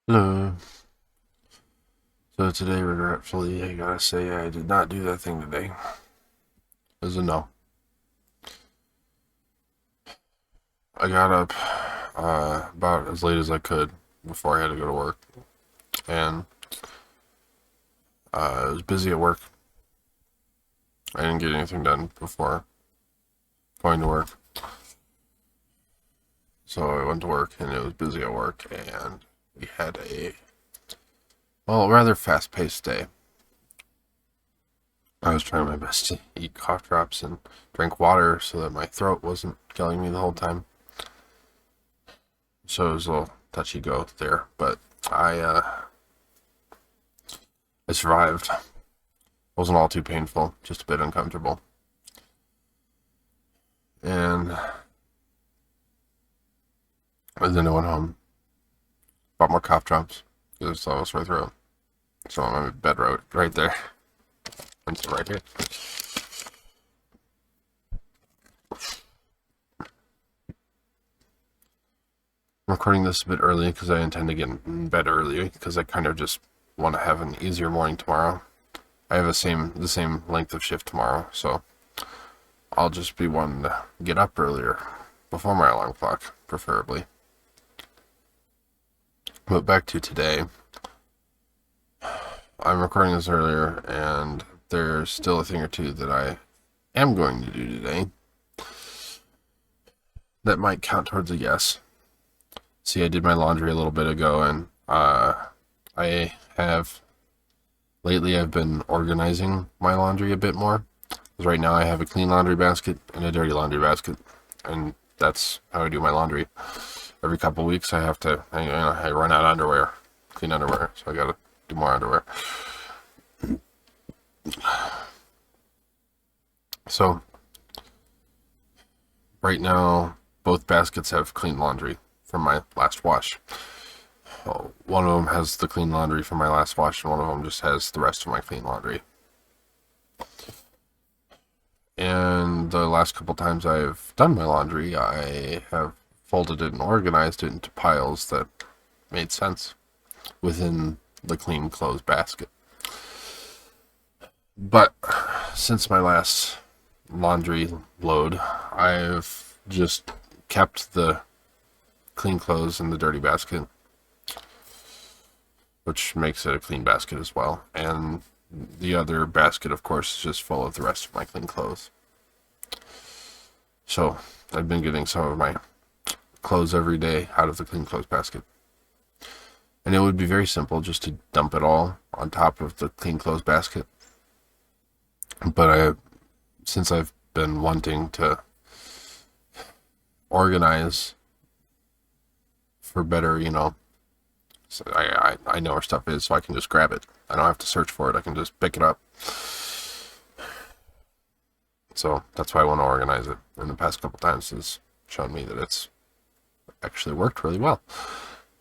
Hello. So today, regretfully, I gotta say I did not do that thing today. As a no. I got up about as late as I could before I had to go to work, and I was busy at work. I didn't get anything done before going to work, so I went to work, and it was busy at work, and we had rather fast-paced day. I was trying my best to eat cough drops and drink water so that my throat wasn't killing me the whole time. So it was a little touchy go there, but I uh, I survived. It wasn't all too painful, just a bit uncomfortable. And then I went home, bought more cough drops because it's almost sore throat. So I'm in bed right there. And so right here. I'm recording this a bit early because I intend to get in bed early because I kind of just want to have an easier morning tomorrow. I have the same length of shift tomorrow, so I'll just be wanting to get up earlier before my alarm clock, preferably. But back to today. I'm recording this earlier, and there's still a thing or two that I am going to do today that might count towards a yes. See, I did my laundry a little bit ago, and I have lately I've been organizing my laundry a bit more. Because right now I have a clean laundry basket and a dirty laundry basket, and that's how I do my laundry. Every couple weeks I have to I run out of underwear, clean underwear, so I gotta do more underwear. So right now both baskets have clean laundry from my last wash. One of them has the clean laundry from my last wash, and one of them just has the rest of my clean laundry. And the last couple times I've done my laundry, I have folded it and organized it into piles that made sense within the clean clothes basket. But since my last laundry load, I've just kept the clean clothes in the dirty basket, which makes it a clean basket as well. And the other basket, of course, is just full of the rest of my clean clothes. So I've been getting some of my clothes every day out of the clean clothes basket. And it would be very simple just to dump it all on top of the clean clothes basket. But since I've been wanting to organize for better, so I know where stuff is, so I can just grab it. I don't have to search for it. I can just pick it up. So that's why I want to organize it. And the past couple times has shown me that it's actually worked really well.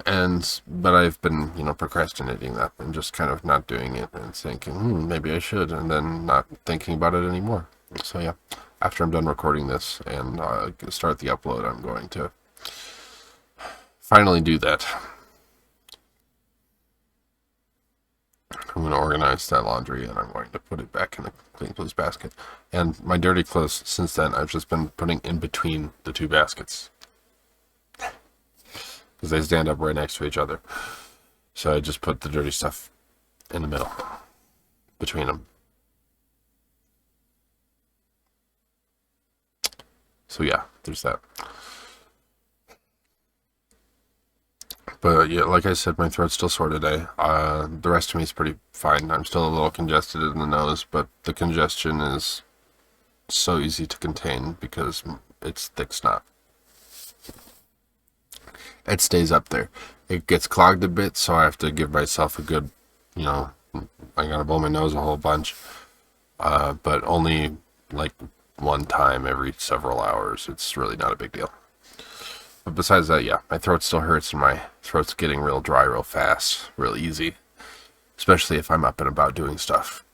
But I've been, procrastinating that and just kind of not doing it and thinking, maybe I should, and then not thinking about it anymore. So yeah, after I'm done recording this and start the upload, I'm going to finally do that. I'm going to organize that laundry and I'm going to put it back in the clean clothes basket. And my dirty clothes, since then, I've just been putting in between the two baskets because they stand up right next to each other. So I just put the dirty stuff in the middle between them. So yeah, there's that. But yeah, like I said, my throat's still sore today. The rest of me is pretty fine. I'm still a little congested in the nose, but the congestion is so easy to contain because it's thick snot. It stays up there. It gets clogged a bit, so I have to give myself a good, I gotta blow my nose a whole bunch. But only like one time every several hours. It's really not a big deal. But besides that, yeah, my throat still hurts and my throat's getting real dry real fast, real easy. Especially if I'm up and about doing stuff.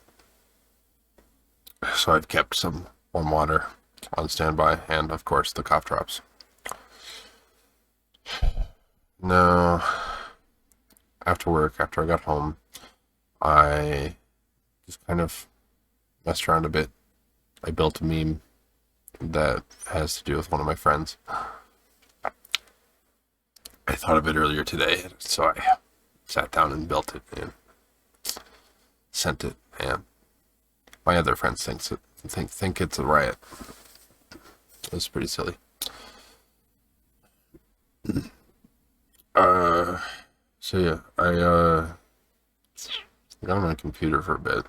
So I've kept some warm water on standby and, of course, the cough drops. No, after work, after I got home, I just kind of messed around a bit. I built a meme that has to do with one of my friends. I thought of it earlier today, so I sat down and built it and sent it. And my other friends think it's a riot. It was pretty silly. So yeah, I got on my computer for a bit.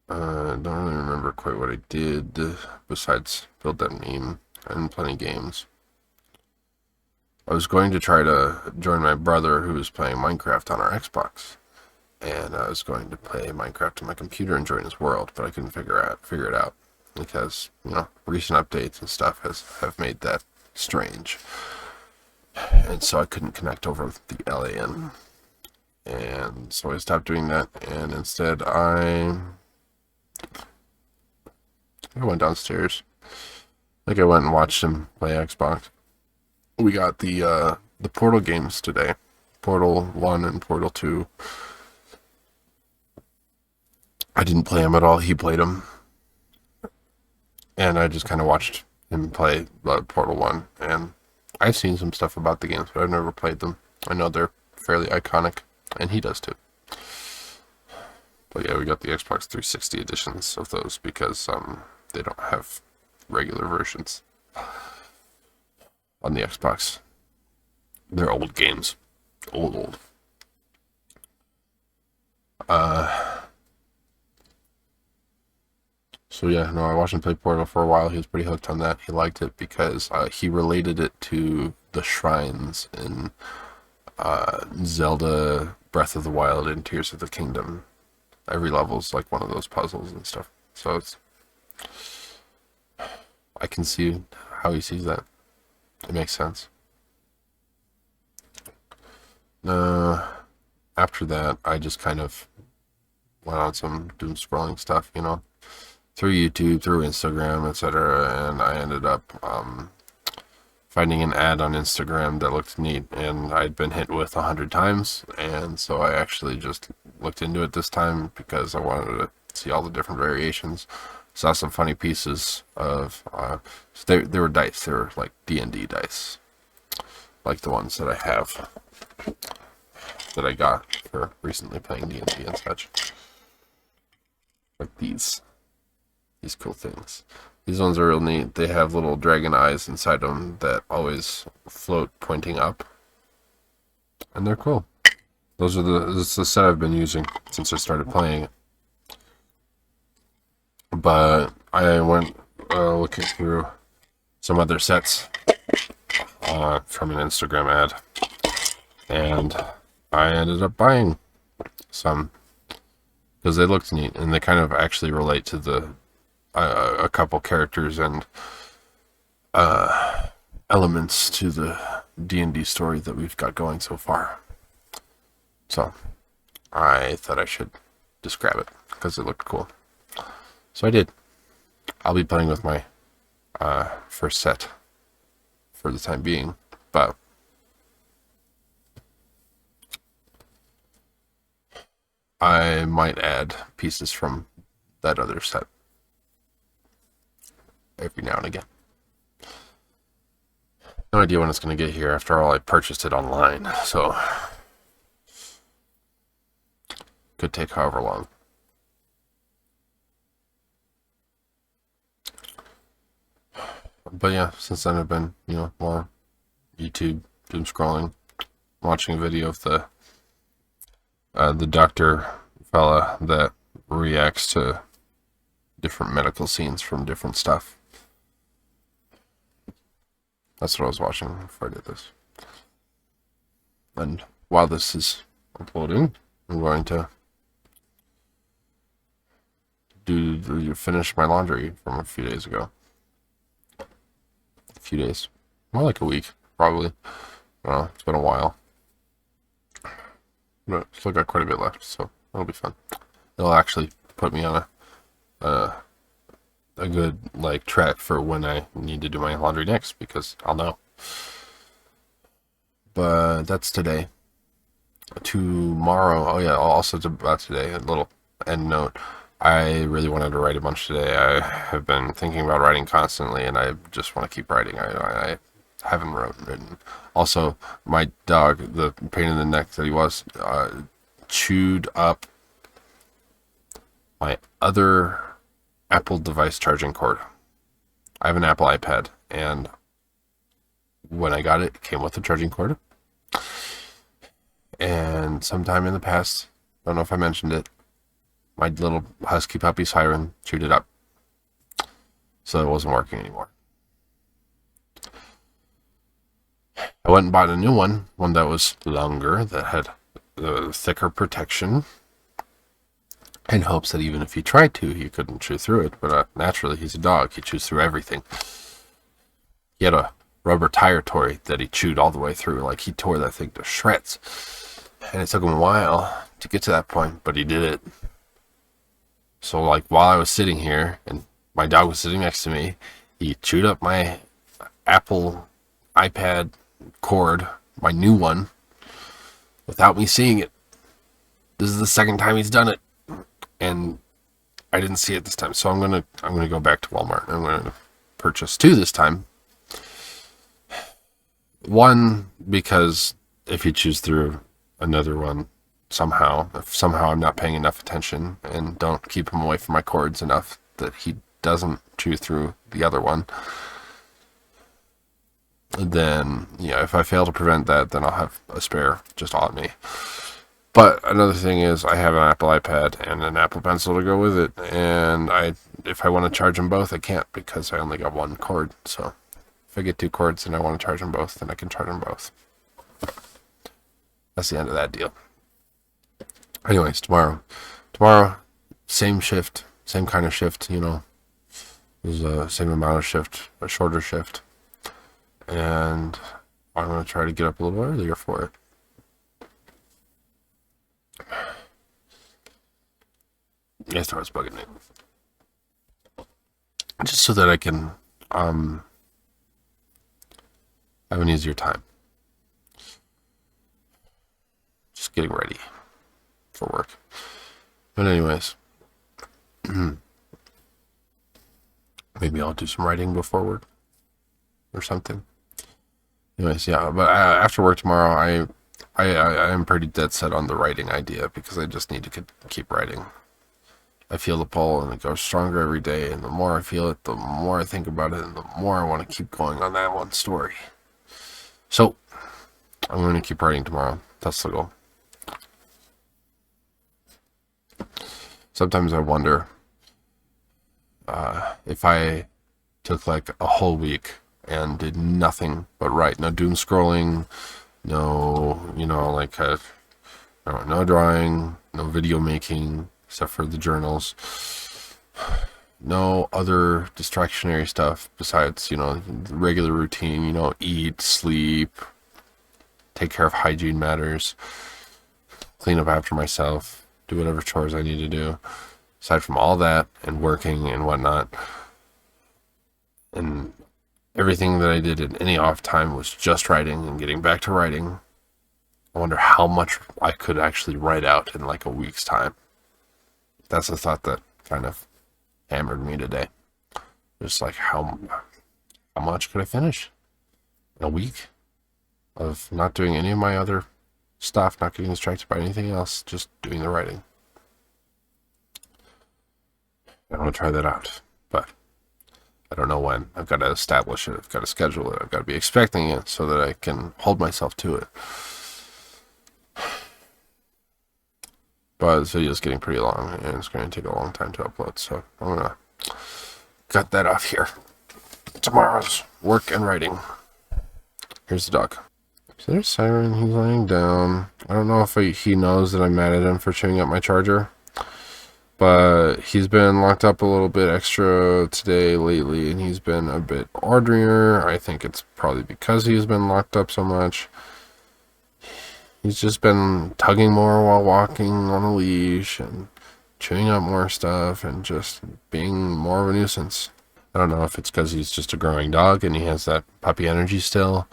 Don't really remember quite what I did besides build that meme and plenty of games. I was going to try to join my brother who was playing Minecraft on our Xbox, and I was going to play Minecraft on my computer and join his world, but I couldn't figure it out because recent updates and stuff have made that strange, and so I couldn't connect over with the LAN, and so I stopped doing that, and instead I went downstairs. I went and watched him play Xbox. We got the Portal games today, Portal 1 and Portal 2. I didn't play them at all. He played them, and I just kind of watched him play Portal 1. And I've seen some stuff about the games, but I've never played them. I know they're fairly iconic, and he does too. But yeah, we got the Xbox 360 editions of those because they don't have regular versions on the Xbox. They're old games. Old. So yeah, no, I watched him play Portal for a while. He was pretty hooked on that. He liked it because he related it to the shrines in Zelda Breath of the Wild and Tears of the Kingdom. Every level's like one of those puzzles and stuff. So I can see how he sees that. It makes sense. After that, I just kind of went on some doom scrolling stuff, through YouTube, through Instagram, etc. And I ended up finding an ad on Instagram that looked neat, and I'd been hit with 100 times, and so I actually just looked into it this time because I wanted to see all the different variations. Saw some funny pieces of they were dice. They were like D&D dice, like the ones that I have that I got for recently playing D&D and such. Like these cool things. These ones are real neat. They have little dragon eyes inside them that always float pointing up, and they're cool. This is the set I've been using since I started playing it. But I went looking through some other sets from an Instagram ad, and I ended up buying some because they looked neat and they kind of actually relate to the a couple characters and elements to the D&D story that we've got going so far. So I thought I should just grab it because it looked cool. So I did. I'll be playing with my first set for the time being, but I might add pieces from that other set every now and again. No idea when it's going to get here. After all, I purchased it online, so could take however long. But yeah, since then I've been, more YouTube doom scrolling, watching a video of the doctor fella that reacts to different medical scenes from different stuff. That's what I was watching before I did this. And while this is uploading, I'm going to finish my laundry from a few days ago. Few days, more like a week, probably. It's been a while, but still got quite a bit left, so it'll be fun. It'll actually put me on a good track for when I need to do my laundry next, because I'll know. But that's today. tomorrow. Oh yeah, also about today, a little end note. I really wanted to write a bunch today. I have been thinking about writing constantly, and I just want to keep writing. I haven't written. Also, my dog, the pain in the neck that he was, chewed up my other Apple device charging cord. I have an Apple iPad, and when I got it, it came with a charging cord. And sometime in the past, I don't know if I mentioned it, my little husky puppy Siren chewed it up. So it wasn't working anymore. I went and bought a new one that was longer, that had the thicker protection, in hopes that even if he tried to, he couldn't chew through it. But naturally, he's a dog. He chews through everything. He had a rubber tire toy that he chewed all the way through. Like, he tore that thing to shreds. And it took him a while to get to that point, but he did it. So, like, while I was sitting here and my dog was sitting next to me, he chewed up my Apple iPad cord, my new one, without me seeing it. This is the second time he's done it, and I didn't see it this time. So I'm gonna go back to Walmart. I'm gonna purchase 2 this time. One, because if he chews through another one if somehow I'm not paying enough attention and don't keep him away from my cords enough that he doesn't chew through the other one, then, if I fail to prevent that, then I'll have a spare just on me. But another thing is, I have an Apple iPad and an Apple Pencil to go with it, and if I want to charge them both, I can't because I only got one cord. So if I get 2 cords and I want to charge them both, then I can charge them both. That's the end of that deal. Anyways, tomorrow, same shift, same kind of shift, there's the same amount of shift, a shorter shift. And I'm going to try to get up a little earlier for it. Yes, I was bugging me. Just so that I can have an easier time. Just getting ready for work. But anyways, maybe I'll do some writing before work or something. Anyways, yeah, but after work tomorrow, I am pretty dead set on the writing idea because I just need to keep writing. I feel the pull, and it goes stronger every day, and the more I feel it, the more I think about it, and the more I want to keep going on that one story. So, I'm going to keep writing tomorrow. That's the goal. Sometimes I wonder if I took like a whole week and did nothing but write. No doom scrolling, no, no drawing, no video making, except for the journals. No other distractionary stuff besides, the regular routine, eat, sleep, take care of hygiene matters, clean up after myself, do whatever chores I need to do. Aside from all that and working and whatnot, and everything that I did in any off time was just writing and getting back to writing. I wonder how much I could actually write out in like a week's time. That's the thought that kind of hammered me today. Just like how much could I finish in a week of not doing any of my other stuff, not getting distracted by anything else, just doing the writing. I want to try that out, but I don't know when. I've got to establish it. I've got to schedule it. I've got to be expecting it so that I can hold myself to it. But this video is getting pretty long, and it's going to take a long time to upload, so I'm going to cut that off here. Tomorrow's work and writing. Here's the dog. So there's Siren. He's laying down. I don't know if he knows that I'm mad at him for chewing up my charger. But he's been locked up a little bit extra today lately, and he's been a bit ornerier. I think it's probably because he's been locked up so much. He's just been tugging more while walking on a leash and chewing up more stuff and just being more of a nuisance. I don't know if it's because he's just a growing dog and he has that puppy energy still,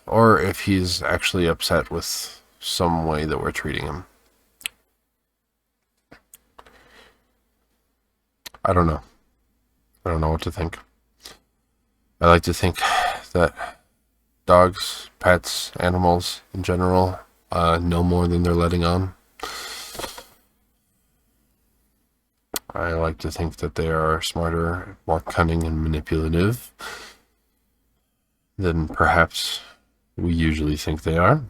or if he's actually upset with some way that we're treating him. I don't know. I don't know what to think. I like to think that dogs, pets, animals in general know more than they're letting on. I like to think that they are smarter, more cunning, and manipulative than perhaps we usually think they are.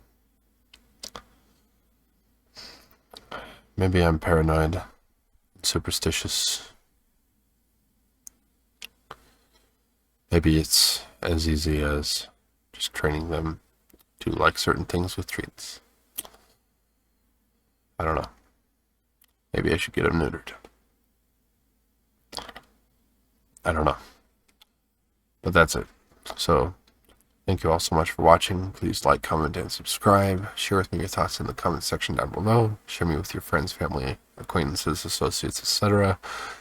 Maybe I'm paranoid and superstitious. Maybe it's as easy as just training them to like certain things with treats. I don't know. Maybe I should get them neutered. I don't know. But that's it. So, thank you all so much for watching. Please like, comment, and subscribe. Share with me your thoughts in the comment section down below. Share me with your friends, family, acquaintances, associates, etc.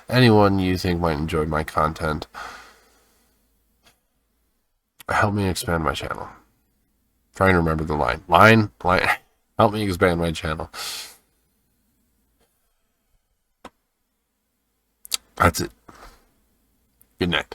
Anyone you think might enjoy my content. Help me expand my channel. Trying to remember the line. Line. Help me expand my channel. That's it. Good night.